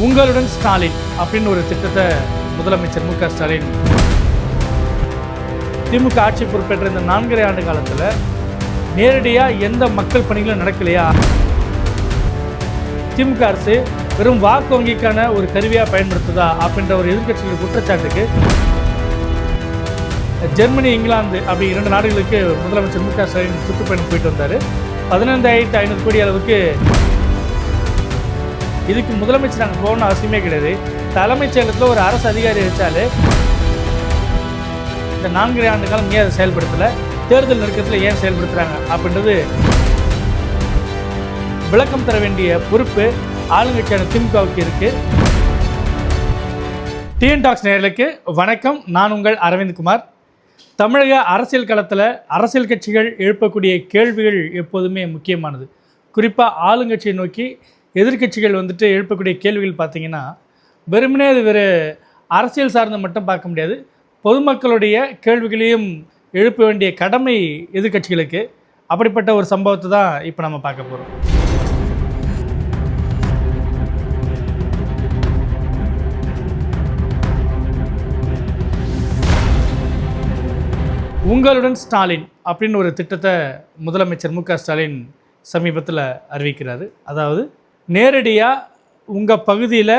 உங்களுடன் ஸ்டாலின் அப்படின்னு ஒரு திட்டத்தை முதலமைச்சர் மு.க. ஸ்டாலின் திமுக ஆட்சி பொறுப்பேற்ற இந்த 4.5 ஆண்டு காலத்தில் நேரடியாக எந்த மக்கள் பணிகளும் நடக்கலையா? திமுக அரசு வெறும் வாக்கு வங்கிக்கான ஒரு கருவியாக பயன்படுத்துதா அப்படின்ற ஒரு எதிர்க்கட்சிகள் குற்றச்சாட்டுக்கு ஜெர்மனி, இங்கிலாந்து அப்படி 2 நாடுகளுக்கு முதலமைச்சர் மு.க. ஸ்டாலின் சுற்றுப்பயணம் போயிட்டு வந்தார். 15,500 கோடி அளவுக்கு. இதுக்கு முதலமைச்சர் நாங்கள் போகணும்னு அவசியமே கிடையாது. தலைமைச் செயலகத்தில் ஒரு அரசு அதிகாரி வச்சாலே இந்த 4.5 ஆண்டு காலம் ஏன் அதை செயல்படுத்தலை, தேர்தல் நெருக்கத்தில் ஏன் செயல்படுத்துகிறாங்க அப்படின்றது விளக்கம் தர வேண்டிய பொறுப்பு ஆளுங்கட்சியான திமுகவுக்கு இருக்குது. டிஎன் டாக்ஸ் நேயர்களுக்கு வணக்கம். நான் உங்கள் அரவிந்த்குமார். தமிழக அரசியல் களத்தில் அரசியல் கட்சிகள் எழுப்பக்கூடிய கேள்விகள் எப்போதுமே முக்கியமானது. குறிப்பாக ஆளுங்கட்சியை நோக்கி எதிர்க்கட்சிகள் எழுப்பக்கூடிய கேள்விகள் பார்த்திங்கன்னா வெறுமனே அது வேறு அரசியல் சார்ந்து மட்டும் பார்க்க முடியாது. பொதுமக்களுடைய கேள்விகளையும் எழுப்ப வேண்டிய கடமை எதிர்க்கட்சிகளுக்கு. அப்படிப்பட்ட ஒரு சம்பவத்தை தான் இப்போ நம்ம பார்க்க போகிறோம். உங்களுடன் ஸ்டாலின் அப்படின்னு ஒரு திட்டத்தை முதலமைச்சர் மு.க. ஸ்டாலின் சமீபத்தில் அறிவிக்கிறார். அதாவது நேரடியாக உங்கள் பகுதியில்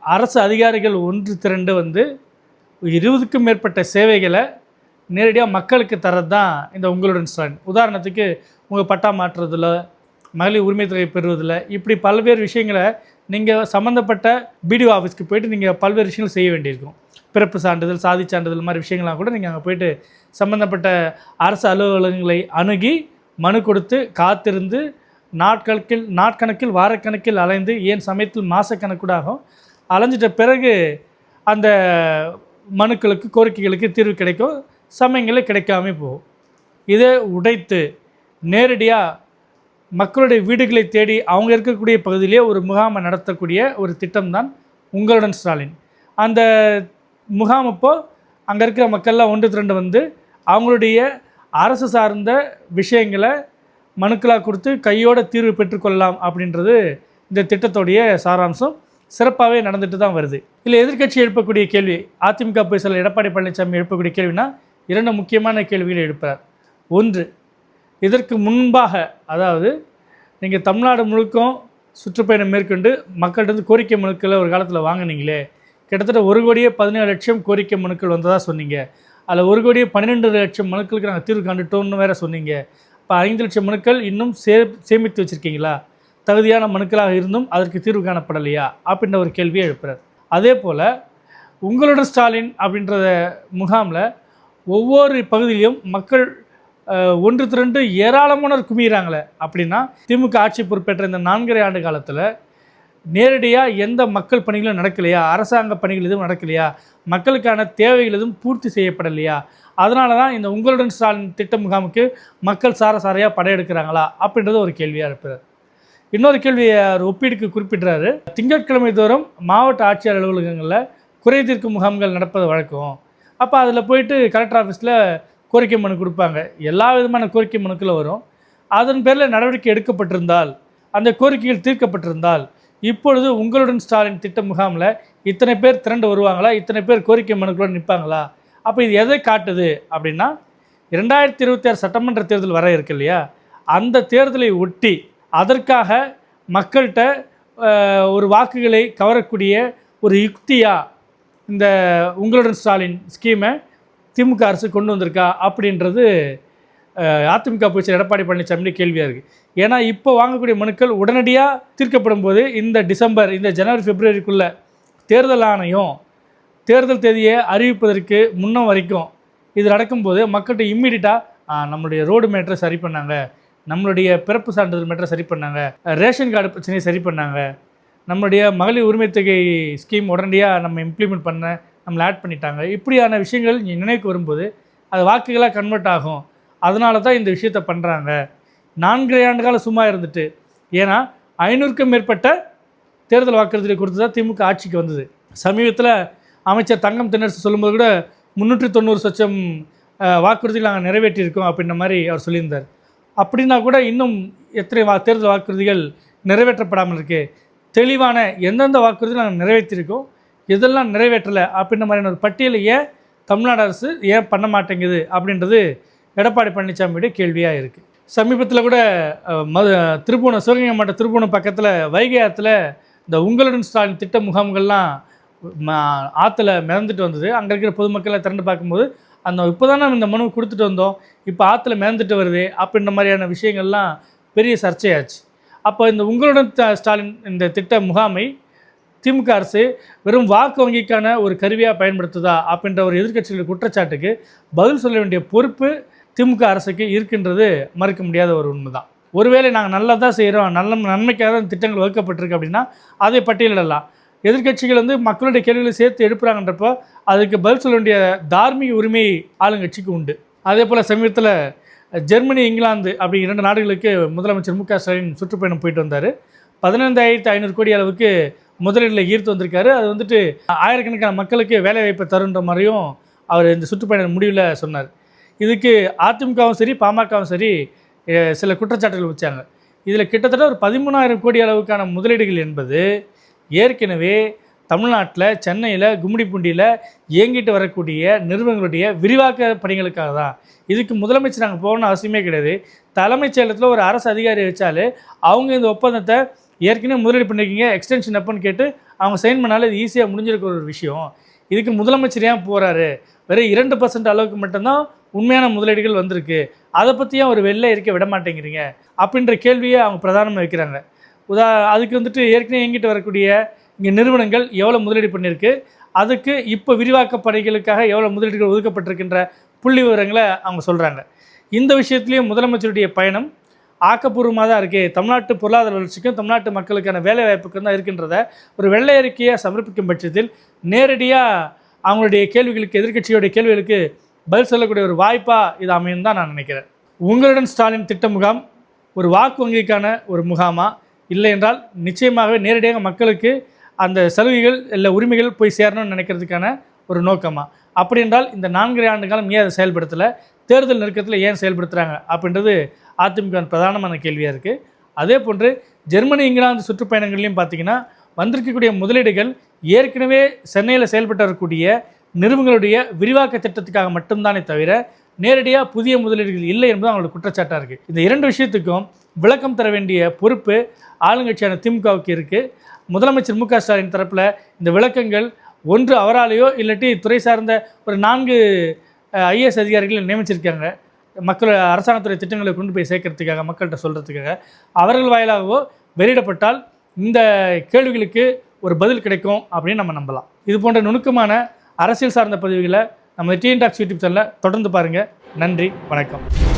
அரசு அதிகாரிகள் ஒன்று திரண்டு 20க்கும் மேற்பட்ட சேவைகளை நேரடியாக மக்களுக்கு தரது தான் இந்த உங்களுடன் ஸ்டாலின். உதாரணத்துக்கு உங்கள் பட்டா மாற்றுறதில், மகளிர் உரிமை தொகை பெறுவதில், இப்படி பல்வேறு விஷயங்களை நீங்கள் சம்மந்தப்பட்ட பிடிஓ ஆஃபீஸ்க்கு போய்ட்டு நீங்கள் பல்வேறு விஷயங்கள் செய்ய வேண்டியிருக்கும். பிறப்பு சான்றிதழ், சாதி சான்றிதழ் மாதிரி விஷயங்கள்லாம் கூட நீங்கள் அங்கே போய்ட்டு சம்மந்தப்பட்ட அரசு அலுவலகங்களை அணுகி மனு கொடுத்து காத்திருந்து நாட்கணக்கில் வாரக்கணக்கில் அலைந்து, ஏன் சமயத்தில் மாதக்கணக்கூட ஆகும், அலைஞ்சிட்ட பிறகு அந்த மனுக்களுக்கு கோரிக்கைகளுக்கு தீர்வு கிடைக்கும், சமயங்களில் கிடைக்காம போகும். இதை உடைத்து நேரடியாக மக்களுடைய வீடுகளை தேடி அவங்க இருக்கக்கூடிய பகுதியிலே ஒரு முகாமை நடத்தக்கூடிய ஒரு திட்டம்தான் உங்களுடன் ஸ்டாலின். அந்த முகாமப்போ அங்கே இருக்கிற மக்கள்லாம் ஒன்று திரண்டு அவங்களுடைய அரசு சார்ந்த விஷயங்களை மனுக்களாக கொடுத்து கையோட தீர்வு பெற்றுக்கொள்ளலாம் அப்படின்றது இந்த திட்டத்துடைய சாராம்சம். சிறப்பாகவே நடந்துட்டு தான் வருது. இல்லை எதிர்க்கட்சி எழுப்பக்கூடிய கேள்வி, அதிமுக போய் சொல்ல எடப்பாடி பழனிசாமி எழுப்பக்கூடிய கேள்வினா 2 முக்கியமான கேள்விகளை எழுப்புறார். ஒன்று, இதற்கு முன்பாக, அதாவது நீங்கள் தமிழ்நாடு முழுக்கும் சுற்றுப்பயணம் மேற்கொண்டு மக்கள்கிட்ட கோரிக்கை மனுக்களை ஒரு காலத்தில் வாங்கினீங்களே, கிட்டத்தட்ட 1,17,00,000 கோரிக்கை மனுக்கள் வந்ததாக சொன்னீங்க. அதில் 1,12,00,000 மனுக்களுக்கு நாங்கள் தீர்வு கண்டுட்டோம்னு வேறு சொன்னீங்க. இப்போ 5 லட்சம் மனுக்கள் இன்னும் சேமித்து வச்சுருக்கீங்களா? தகுதியான மனுக்களாக இருந்தும் அதற்கு தீர்வு காணப்படலையா அப்படின்ற ஒரு கேள்வியை எழுப்புறார். அதே போல் உங்களுடன் ஸ்டாலின் அப்படின்ற முகாமில் ஒவ்வொரு பகுதியிலையும் மக்கள் ஒன்று திரண்டு ஏராளமானவர் குமிகிறாங்களே. அப்படின்னா திமுக ஆட்சி பொறுப்பேற்ற இந்த 4.5 ஆண்டு காலத்தில் நேரடியாக எந்த மக்கள் பணிகளும் நடக்கலையா? அரசாங்க பணிகள் எதுவும் நடக்கலையா? மக்களுக்கான தேவைகள் எதுவும் பூர்த்தி செய்யப்படலையா? அதனால தான் இந்த உங்களுடன் ஸ்டாலின் திட்ட முகாமுக்கு மக்கள் சாரையாக படையெடுக்கிறாங்களா அப்படின்றது ஒரு கேள்வியாக இருப்பார். இன்னொரு கேள்வியை ஒப்பீடுக்கு குறிப்பிட்றாரு. திங்கட்கிழமை தோறும் மாவட்ட ஆட்சியர் அலுவலகங்களில் குறை தீர்க்கும் முகாம்கள் நடப்பது வழக்கம். அப்போ அதில் போயிட்டு கலெக்டர் ஆஃபீஸில் கோரிக்கை மனு கொடுப்பாங்க. எல்லா விதமான கோரிக்கை மனுக்களும் வரும். அதன் பேரில் நடவடிக்கை எடுக்கப்பட்டிருந்தால், அந்த கோரிக்கைகள் தீர்க்கப்பட்டிருந்தால், இப்பொழுது உங்களுடன் ஸ்டாலின் திட்ட முகாமில் இத்தனை பேர் திரண்டு வருவாங்களா, இத்தனை பேர் கோரிக்கை மனுக்களோடு நிற்பாங்களா? அப்போ இது எதை காட்டுது அப்படின்னா, 2026 சட்டமன்ற தேர்தல் வர இருக்கு இல்லையா, அந்த தேர்தலை ஒட்டி அதற்காக மக்கள்கிட்ட ஒரு வாக்குகளை கவரக்கூடிய ஒரு யுக்தியாக இந்த உங்களுடன் ஸ்டாலின் ஸ்கீமை திமுக அரசு கொண்டு வந்திருக்கா அப்படின்றது அதிமுக போச்சு எடப்பாடி பழனிசாமி கேள்வியாக இருக்குது. ஏன்னா இப்போ வாங்கக்கூடிய மனுக்கள் உடனடியாக தீர்க்கப்படும் போது இந்த டிசம்பர், இந்த ஜனவரி, பிப்ரவரிக்குள்ளே தேர்தல் ஆணையம் தேர்தல் தேதியை அறிவிப்பதற்கு முன்னம் வரைக்கும் இது நடக்கும்போது மக்கள்கிட்ட இம்மீடியட்டாக நம்மளுடைய ரோடு மேட்டரை சரி பண்ணாங்க, நம்மளுடைய பிறப்பு சான்றிதழ் மேட்டரை சரி பண்ணாங்க, ரேஷன் கார்டு பிரச்சனையை சரி பண்ணாங்க, நம்மளுடைய மகளிர் உரிமை தொகை ஸ்கீம் உடனடியாக நம்ம இம்ப்ளிமெண்ட் பண்ண நம்மளை ஆட் பண்ணிட்டாங்க, இப்படியான விஷயங்கள் நினைவுக்கு வரும்போது அது வாக்குகளாக கன்வெர்ட் ஆகும். அதனால தான் இந்த விஷயத்தை பண்ணுறாங்க. 4.5 ஆண்டு காலம் சும்மா இருந்துட்டு, ஏன்னா 500க்கும் மேற்பட்ட தேர்தல் வாக்குறுதிகளை கொடுத்து தான் திமுக ஆட்சிக்கு வந்தது. சமீபத்தில் அமைச்சர் தங்கம் தென்னரசு சொல்லும்போது கூட 390 லட்சம் வாக்குறுதிகள் நாங்கள் நிறைவேற்றியிருக்கோம் அப்படின்ற மாதிரி அவர் சொல்லியிருந்தார். அப்படின்னா கூட இன்னும் எத்தனை தேர்தல் வாக்குறுதிகள் நிறைவேற்றப்படாமல் இருக்குது? தெளிவான எந்தெந்த வாக்குறுதி நாங்கள் நிறைவேற்றிருக்கோம், இதெல்லாம் நிறைவேற்றலை அப்படின்ற மாதிரியான ஒரு பட்டியலை ஏன் தமிழ்நாடு அரசு ஏன் பண்ண மாட்டேங்குது அப்படின்றது எடப்பாடி பழனிசாமியுடைய கேள்வியாக இருக்குது. சமீபத்தில் கூட திருப்புவனம், சிவகங்கை மாவட்டம் திருப்புவனம் பக்கத்தில் வைகை ஆற்றுல இந்த உங்களுடன் ஸ்டாலின் திட்ட முகாம்கள்லாம் ஆற்றுல மிதந்துட்டு வந்தது. அங்கே இருக்கிற பொதுமக்களை திரண்டு பார்க்கும்போது இப்போ தான் நம்ம இந்த மனு கொடுத்துட்டு வந்தோம், இப்போ ஆற்றுல மிதந்துட்டு வருது அப்படின்ற மாதிரியான விஷயங்கள்லாம் பெரிய சர்ச்சையாச்சு. அப்போ இந்த உங்களுடன் ஸ்டாலின் இந்த திட்ட முகாமை திமுக அரசு வெறும் வாக்கு வங்கிக்கான ஒரு கருவியாக பயன்படுத்துதா அப்படின்ற ஒரு எதிர்க்கட்சிகள் குற்றச்சாட்டுக்கு பதில் சொல்ல வேண்டிய பொறுப்பு திமுக அரசுக்கு இருக்கின்றது மறுக்க முடியாத ஒரு உண்மை தான். ஒருவேளை நாங்கள் நல்லா தான் செய்கிறோம், நன்மைக்காக திட்டங்கள் வகுக்கப்பட்டிருக்கு அப்படின்னா அதை பட்டியலிடலாம். எதிர்க்கட்சிகள் மக்களுடைய கேள்விகளை சேர்த்து எடுப்புறாங்கன்றப்போ அதுக்கு பதில் சொல்ல வேண்டிய தார்மீக உரிமை ஆளுங்கட்சிக்கு உண்டு. அதே போல் சமீபத்தில் ஜெர்மனி, இங்கிலாந்து அப்படி 2 நாடுகளுக்கு முதலமைச்சர் மு க ஸ்டாலின் சுற்றுப்பயணம் போயிட்டு வந்தார். 15,500 கோடி அளவுக்கு முதலீட்டில் ஈர்த்து வந்திருக்காரு. அது ஆயிரக்கணக்கான மக்களுக்கு வேலை வாய்ப்பை தருன்ற மாதிரியும் அவர் இந்த சுற்றுப்பயண முடிவில் சொன்னார். இதுக்கு அதிமுகவும் சரி பாமகவும் சரி சில குற்றச்சாட்டுகள் வச்சாங்க. இதில் கிட்டத்தட்ட ஒரு 13,000 கோடி அளவுக்கான முதலீடுகள் என்பது ஏற்கனவே தமிழ்நாட்டில் சென்னையில் கும்மிடிப்பூண்டியில் இயங்கிட்டு வரக்கூடிய நிறுவனங்களுடைய விரிவாக்க பணிகளுக்காக தான். இதுக்கு முதலமைச்சர் நாங்கள் போகணும்னு அவசியமே கிடையாது. தலைமைச் செயலகத்தில் ஒரு அரசு அதிகாரி வச்சாலே அவங்க இந்த ஒப்பந்தத்தை ஏற்கனவே முதலீடு பண்ணியிருக்கீங்க, எக்ஸ்டென்ஷன் எப்போன்னு கேட்டு அவங்க சைன் பண்ணாலும் இது ஈஸியாக முடிஞ்சிருக்கிற ஒரு விஷயம். இதுக்கு முதலமைச்சர் ஏன் போகிறாரு? வெறும் 2% அளவுக்கு மட்டும்தான் உண்மையான முதலீடுகள் வந்திருக்கு, அதை பற்றியும் ஒரு வெளில இருக்க விட மாட்டேங்கிறீங்க அப்படின்ற கேள்வியை அவங்க பிரதானமாக வைக்கிறாங்க. அதுக்கு ஏற்கனவே எங்கிட்ட வரக்கூடிய இங்கே நிறுவனங்கள் எவ்வளோ முதலீடு பண்ணியிருக்கு, அதுக்கு இப்போ விரிவாக்க பணிகளுக்காக எவ்வளோ முதலீடுகள் ஒதுக்கப்பட்டிருக்கின்ற புள்ளி விவரங்களை அவங்க சொல்கிறாங்க. இந்த விஷயத்துலேயும் முதலமைச்சருடைய பயணம் ஆக்கப்பூர்வமாக தான் இருக்குது. தமிழ்நாட்டு பொருளாதார வளர்ச்சிக்கும் தமிழ்நாட்டு மக்களுக்கான வேலை வாய்ப்புக்கும் தான் இருக்கின்றத ஒரு வெள்ளை அறிக்கையாக சமர்ப்பிக்கும் பட்சத்தில் நேரடியாக அவங்களுடைய கேள்விகளுக்கு, எதிர்க்கட்சியோடைய கேள்விகளுக்கு பதில் சொல்லக்கூடிய ஒரு வாய்ப்பாக இது அமையும் தான் நான் நினைக்கிறேன். உங்களுடன் ஸ்டாலின் திட்ட முகாம் ஒரு வாக்கு வங்கிக்கான ஒரு முகாமா, இல்லை என்றால் நிச்சயமாகவே நேரடியாக மக்களுக்கு அந்த சலுகைகள் இல்லை உரிமைகள் போய் சேரணும்னு நினைக்கிறதுக்கான ஒரு நோக்கமாக? அப்படி என்றால் இந்த 4 ஆண்டு காலம் ஏன் அதை செயல்படுத்தலை, தேர்தல் நெருக்கத்தில் ஏன் செயல்படுத்துகிறாங்க அப்படின்றது அதிமுக பிரதானமான கேள்வியாக இருக்குது. அதே போன்று ஜெர்மனி, இங்கிலாந்து சுற்றுப்பயணங்கள்லையும் பார்த்திங்கன்னா வந்திருக்கக்கூடிய முதலீடுகள் ஏற்கனவே சென்னையில் செயல்பட்டு வரக்கூடிய நிறுவனங்களுடைய விரிவாக்க திட்டத்துக்காக மட்டும்தானே தவிர நேரடியாக புதிய முதலீடுகள் இல்லை என்பது அவங்களோட குற்றச்சாட்டாக இருக்குது. இந்த 2 விஷயத்துக்கும் விளக்கம் தர வேண்டிய பொறுப்பு ஆளுங்கட்சியான திமுகவுக்கு இருக்குது. முதலமைச்சர் மு க ஸ்டாலின் தரப்பில் இந்த விளக்கங்கள் ஒன்று அவராலேயோ இல்லாட்டி துறை சார்ந்த ஒரு 4 IAS அதிகாரிகளை நியமிச்சிருக்காங்க, மக்கள் அரசாங்கத்துறை திட்டங்களை கொண்டு போய் சேர்க்கறதுக்காக, மக்கள்கிட்ட சொல்கிறதுக்காக. அவர்கள் வாயிலாகவோ வெளியிடப்பட்டால் இந்த கேள்விகளுக்கு ஒரு பதில் கிடைக்கும் அப்படின்னு நம்ம நம்பலாம். இது போன்ற நுணுக்கமான அரசியல் சார்ந்த பதிவுகளை நம்ம டிஎன் டாக்ஸ் யூடியூப் சேனலில் தொடர்ந்து பாருங்கள். நன்றி, வணக்கம்.